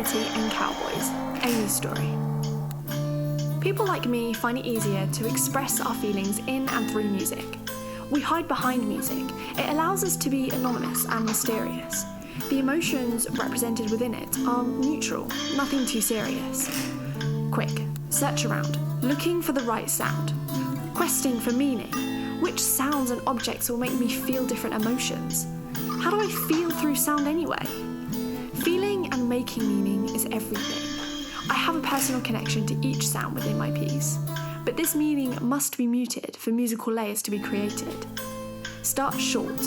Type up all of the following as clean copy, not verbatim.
Anonymity and Cowboys, Amy's story. People like me find it easier to express our feelings in and through music. We hide behind music. It allows us to be anonymous and mysterious. The emotions represented within it are neutral, nothing too serious. Quick, search around, looking for the right sound, questing for meaning. Which sounds and objects will make me feel different emotions? How do I feel through sound anyway? Feeling and making meaning is everything. I have a personal connection to each sound within my piece, but this meaning must be muted for musical layers to be created. Start short.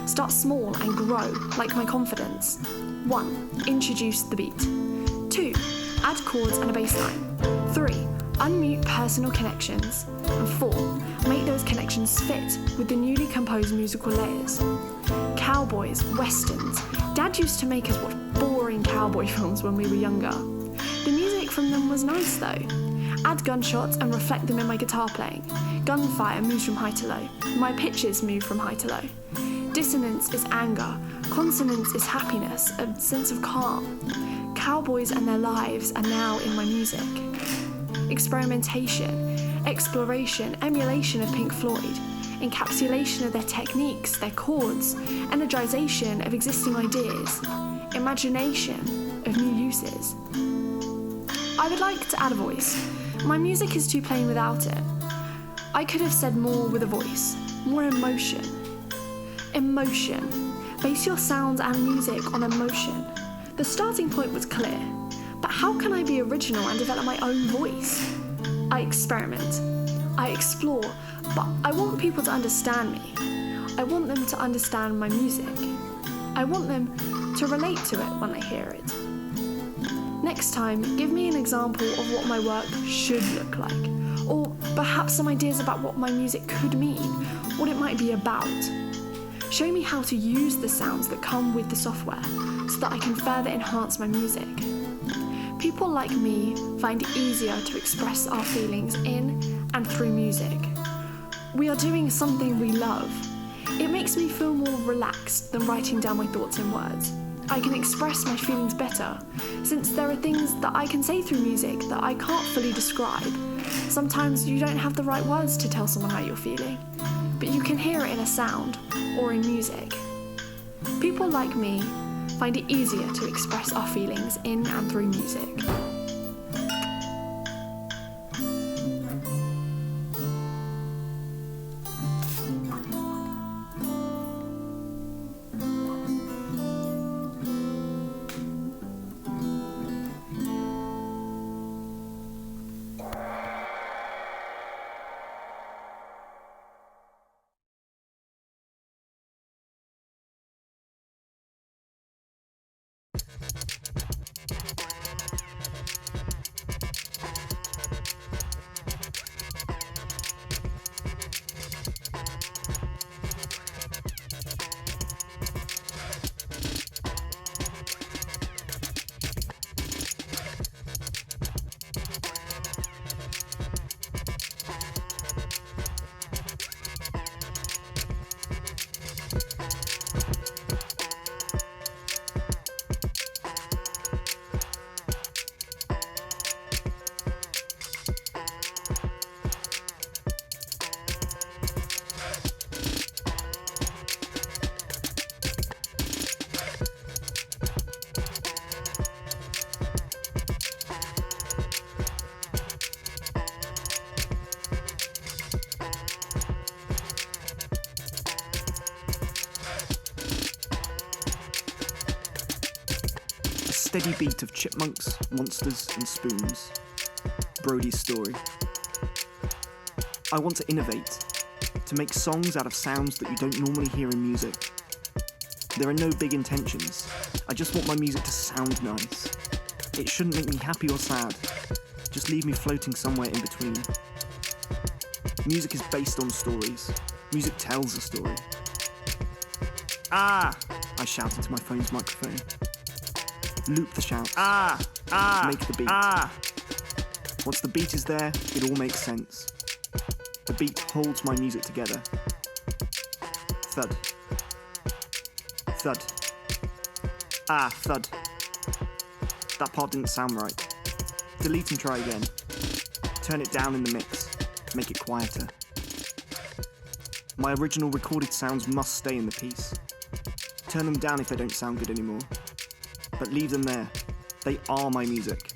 Start small and grow, like my confidence. 1. Introduce the beat. 2. Add chords and a bass line. 3. Unmute personal connections. And 4. Make those connections fit with the newly composed musical layers. Cowboys, westerns. Dad used to make us watch boring cowboy films when we were younger. The music from them was nice though. Add gunshots and reflect them in my guitar playing. Gunfire moves from high to low. My pitches move from high to low. Dissonance is anger. Consonance is happiness, a sense of calm. Cowboys and their lives are now in my music. Experimentation, exploration, emulation of Pink Floyd, encapsulation of their techniques, their chords, energization of existing ideas, imagination of new uses. I would like to add a voice. My music is too plain without it. I could have said more with a voice, more emotion. Emotion. Base your sounds and music on emotion. The starting point was clear, but how can I be original and develop my own voice? I experiment. I explore, but I want people to understand me. I want them to understand my music. I want them to relate to it when they hear it. Next time, give me an example of what my work should look like, or perhaps some ideas about what my music could mean, what it might be about. Show me how to use the sounds that come with the software so that I can further enhance my music. People like me find it easier to express our feelings in and through music. We are doing something we love. It makes me feel more relaxed than writing down my thoughts in words. I can express my feelings better, since there are things that I can say through music that I can't fully describe. Sometimes you don't have the right words to tell someone how you're feeling, but you can hear it in a sound or in music. People like me find it easier to express our feelings in and through music. Steady beat of chipmunks, monsters and spoons. Brody's story. I want to innovate, to make songs out of sounds that you don't normally hear in music. There are no big intentions. I just want my music to sound nice. It shouldn't make me happy or sad. Just leave me floating somewhere in between. Music is based on stories. Music tells a story. Ah! I shout into my phone's microphone. Loop the shout. Ah! Ah! Make the beat. Ah! Once the beat is there, it all makes sense. The beat holds my music together. Thud. Thud. Ah, thud. That part didn't sound right. Delete and try again. Turn it down in the mix. Make it quieter. My original recorded sounds must stay in the piece. Turn them down if they don't sound good anymore. But leave them there. They are my music.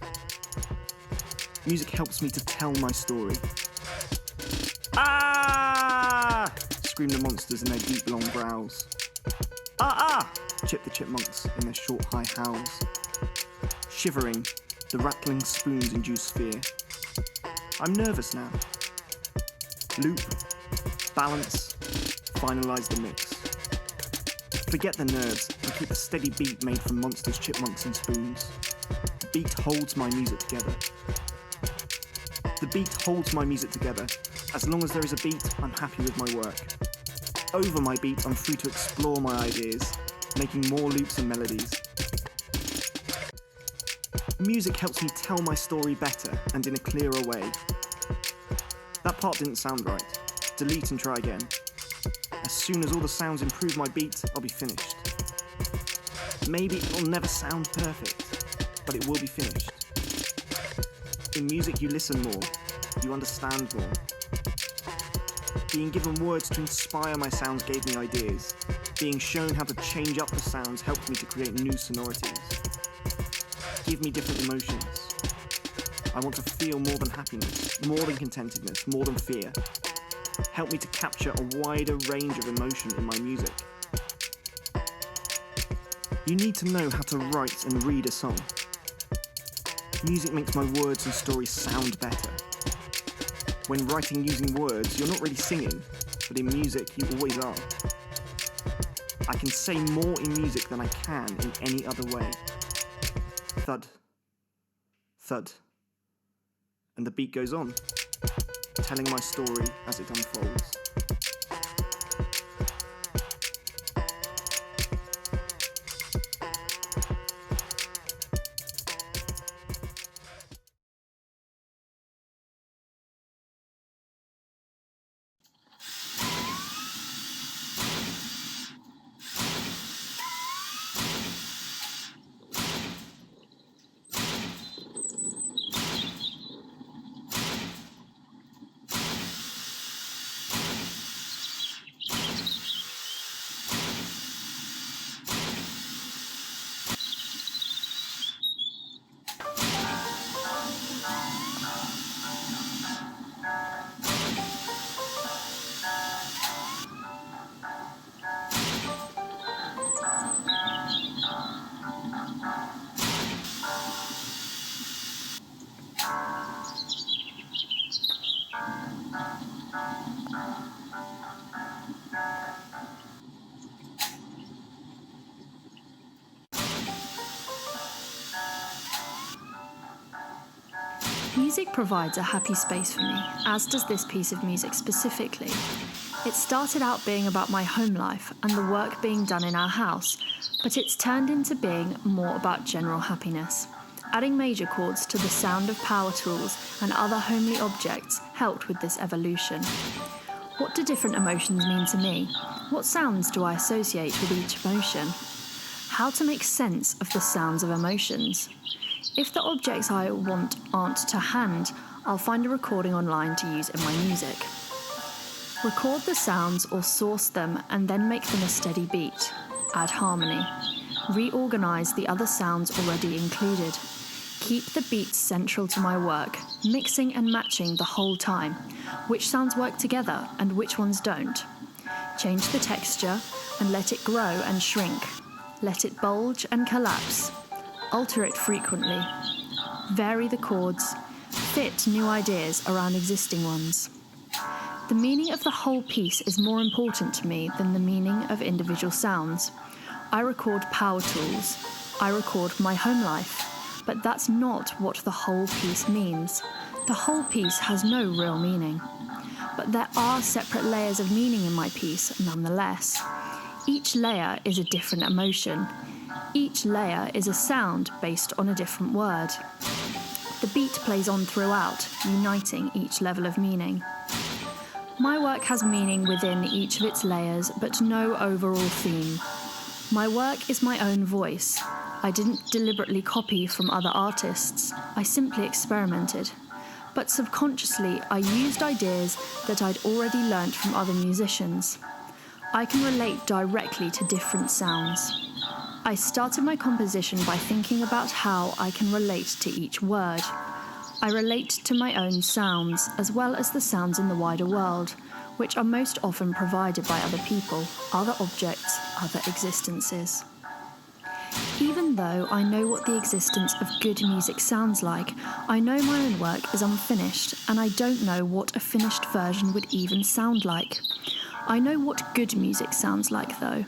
Music helps me to tell my story. Ah! Scream the monsters in their deep, long growls. Ah! Chip the chipmunks in their short, high howls. Shivering, the rattling spoons induce fear. I'm nervous now. Loop, balance, finalise the mix. Forget the nerves and keep a steady beat made from monsters, chipmunks and spoons. The beat holds my music together. The beat holds my music together. As long as there is a beat, I'm happy with my work. Over my beat, I'm free to explore my ideas, making more loops and melodies. Music helps me tell my story better and in a clearer way. That part didn't sound right. Delete and try again. As soon as all the sounds improve my beat, I'll be finished. Maybe it'll never sound perfect, but it will be finished. In music, you listen more, you understand more. Being given words to inspire my sounds gave me ideas. Being shown how to change up the sounds helped me to create new sonorities. Give me different emotions. I want to feel more than happiness, more than contentedness, more than fear. Help me to capture a wider range of emotion in my music. You need to know how to write and read a song. Music makes my words and stories sound better. When writing using words, you're not really singing, but in music, you always are. I can say more in music than I can in any other way. Thud. Thud. And the beat goes on, telling my story as it unfolds. Music provides a happy space for me, as does this piece of music specifically. It started out being about my home life and the work being done in our house, but it's turned into being more about general happiness. Adding major chords to the sound of power tools and other homely objects helped with this evolution. What do different emotions mean to me? What sounds do I associate with each emotion? How to make sense of the sounds of emotions? If the objects I want aren't to hand, I'll find a recording online to use in my music. Record the sounds or source them and then make them a steady beat. Add harmony. Reorganise the other sounds already included. Keep the beats central to my work, mixing and matching the whole time. Which sounds work together and which ones don't. Change the texture and let it grow and shrink. Let it bulge and collapse. Alter it frequently. Vary the chords. Fit new ideas around existing ones. The meaning of the whole piece is more important to me than the meaning of individual sounds. I record power tools. I record my home life. But that's not what the whole piece means. The whole piece has no real meaning. But there are separate layers of meaning in my piece, nonetheless. Each layer is a different emotion. Each layer is a sound based on a different word. The beat plays on throughout, uniting each level of meaning. My work has meaning within each of its layers, but no overall theme. My work is my own voice. I didn't deliberately copy from other artists, I simply experimented. But subconsciously, I used ideas that I'd already learnt from other musicians. I can relate directly to different sounds. I started my composition by thinking about how I can relate to each word. I relate to my own sounds, as well as the sounds in the wider world, which are most often provided by other people, other objects, other existences. Even though I know what the existence of good music sounds like, I know my own work is unfinished, and I don't know what a finished version would even sound like. I know what good music sounds like, though.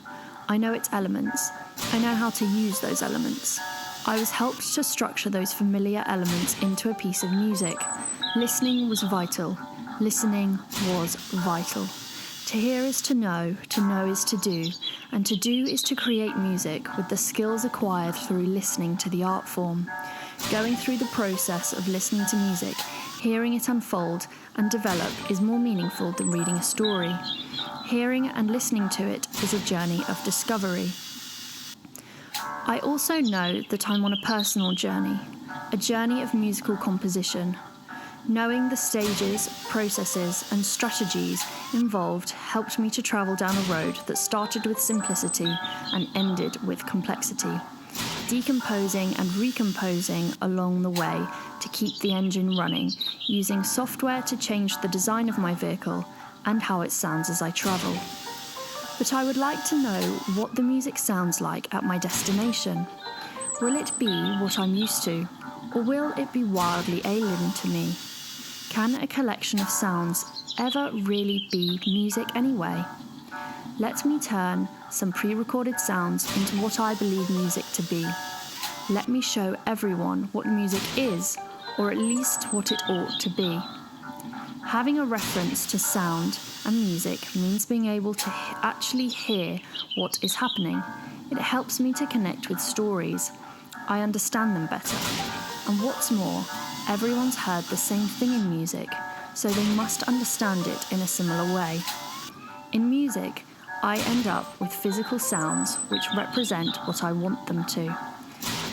I know its elements. I know how to use those elements. I was helped to structure those familiar elements into a piece of music. Listening was vital. Listening was vital. To hear is to know is to do, and to do is to create music with the skills acquired through listening to the art form. Going through the process of listening to music, hearing it unfold and develop is more meaningful than reading a story. Hearing and listening to it is a journey of discovery. I also know that I'm on a personal journey, a journey of musical composition. Knowing the stages, processes, and strategies involved helped me to travel down a road that started with simplicity and ended with complexity, decomposing and recomposing along the way to keep the engine running, using software to change the design of my vehicle and how it sounds as I travel. But I would like to know what the music sounds like at my destination. Will it be what I'm used to, or will it be wildly alien to me? Can a collection of sounds ever really be music anyway? Let me turn some pre-recorded sounds into what I believe music to be. Let me show everyone what music is, or at least what it ought to be. Having a reference to sound and music means being able to actually hear what is happening. It helps me to connect with stories. I understand them better. And what's more, everyone's heard the same thing in music, so they must understand it in a similar way. In music, I end up with physical sounds which represent what I want them to.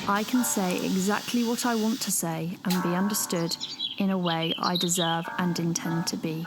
I can say exactly what I want to say and be understood in a way I deserve and intend to be.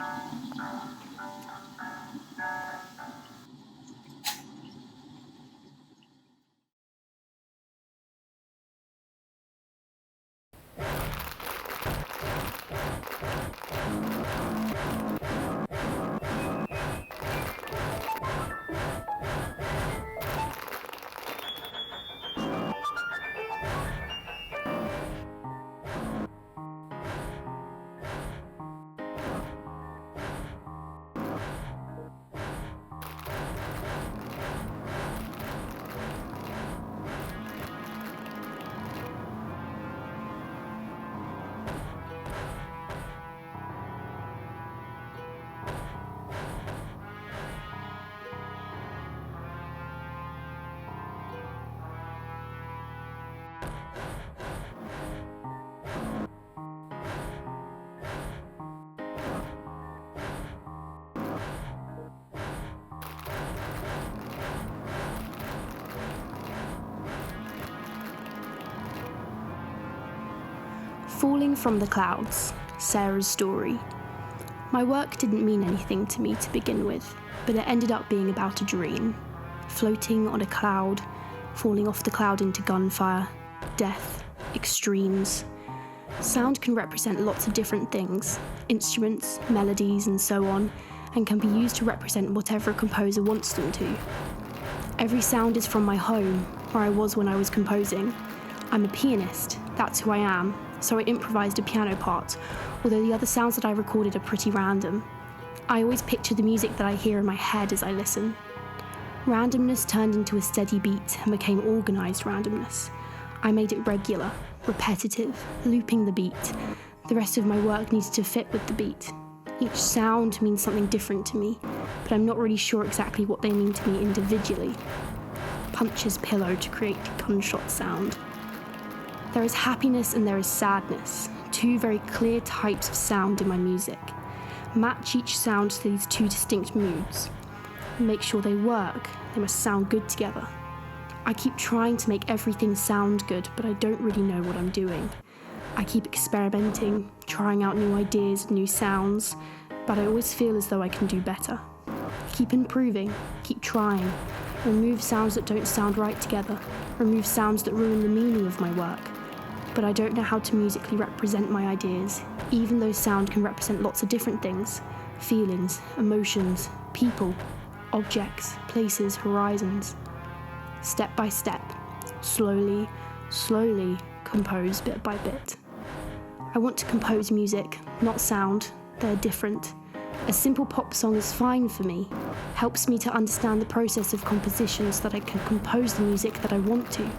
Falling from the Clouds, Sarah's story. My work didn't mean anything to me to begin with, but it ended up being about a dream. Floating on a cloud, falling off the cloud into gunfire, death, extremes. Sound can represent lots of different things, instruments, melodies, and so on, and can be used to represent whatever a composer wants them to. Every sound is from my home, where I was when I was composing. I'm a pianist, that's who I am, so I improvised a piano part, although the other sounds that I recorded are pretty random. I always picture the music that I hear in my head as I listen. Randomness turned into a steady beat and became organised randomness. I made it regular, repetitive, looping the beat. The rest of my work needed to fit with the beat. Each sound means something different to me, but I'm not really sure exactly what they mean to me individually. Punches pillow to create the gunshot sound. There is happiness and there is sadness, two very clear types of sound in my music. Match each sound to these two distinct moods. Make sure they work, they must sound good together. I keep trying to make everything sound good, but I don't really know what I'm doing. I keep experimenting, trying out new ideas, new sounds, but I always feel as though I can do better. Keep improving, keep trying, remove sounds that don't sound right together, remove sounds that ruin the meaning of my work. But I don't know how to musically represent my ideas, even though sound can represent lots of different things: feelings, emotions, people, objects, places, horizons. Step by step, slowly, compose bit by bit. I want to compose music, not sound. They're different. A simple pop song is fine for me, helps me to understand the process of composition so that I can compose the music that I want to,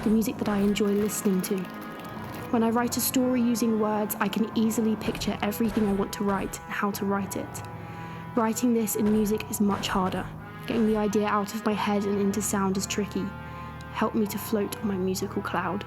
the music that I enjoy listening to. When I write a story using words, I can easily picture everything I want to write and how to write it. Writing this in music is much harder. Getting the idea out of my head and into sound is tricky. Help me to float on my musical cloud.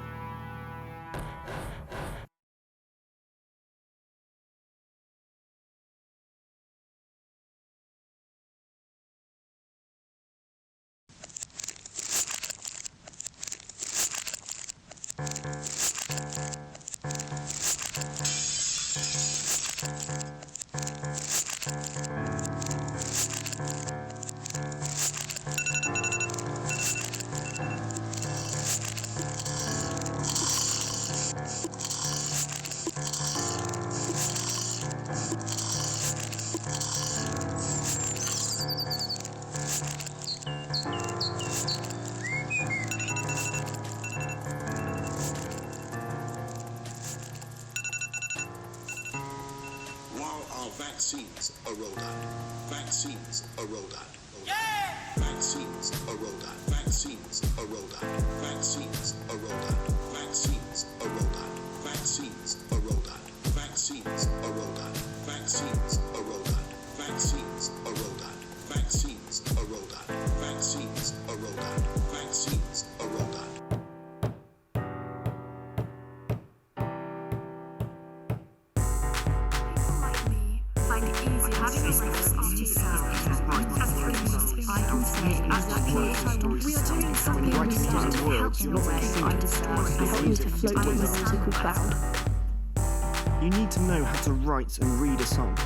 Vaccines are rolled out. Vaccines are rolled out. Yeah! Vaccines are rolled out. Vaccines are rolled out. Vaccines are rolled out. Vaccines are rolled out. Vaccines are rolled out. Vaccines are rolled out. Vaccines are rolled out. Vaccines are rolled out. Vaccines are rolled out. Vaccines are rolled out. Vaccines are rolled out. Help me to float on my musical cloud. You need to know how to write and read a song.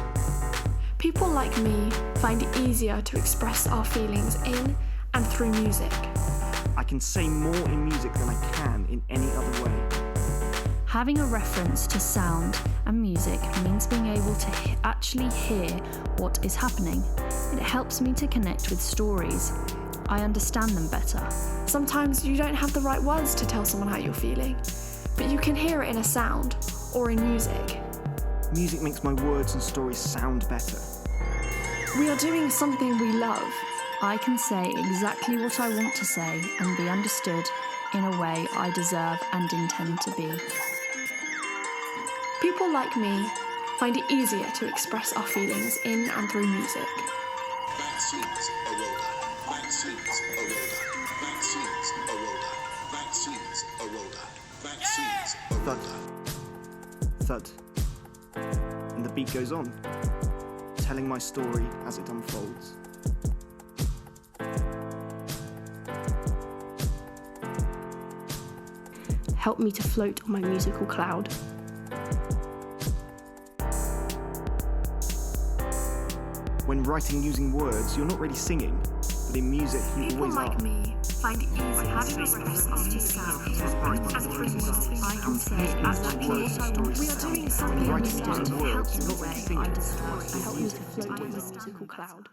People like me find it easier to express our feelings in and through music. I can say more in music than I can in any other way. Having a reference to sound and music means being able to actually hear what is happening. It helps me to connect with stories. I understand them better. Sometimes you don't have the right words to tell someone how you're feeling, but you can hear it in a sound or in music. Music makes my words and stories sound better. We are doing something we love. I can say exactly what I want to say and be understood in a way I deserve and intend to be. People like me find it easier to express our feelings in and through music. Vaccines are rolled out. Vaccines are rolled out. Vaccines are rolled out. Vaccines are rolled out. Vaccines are rolled out. Thud. And the beat goes on, telling my story as it unfolds. Help me to float on my musical cloud. When writing using words, you're not really singing, but in music you People always like are. me find it easier to express our feelings and through music. I can say exactly what I want. We are doing something we Writing love. using words, Helps you're not me really say singing. I destroy Help me to float on my musical cloud.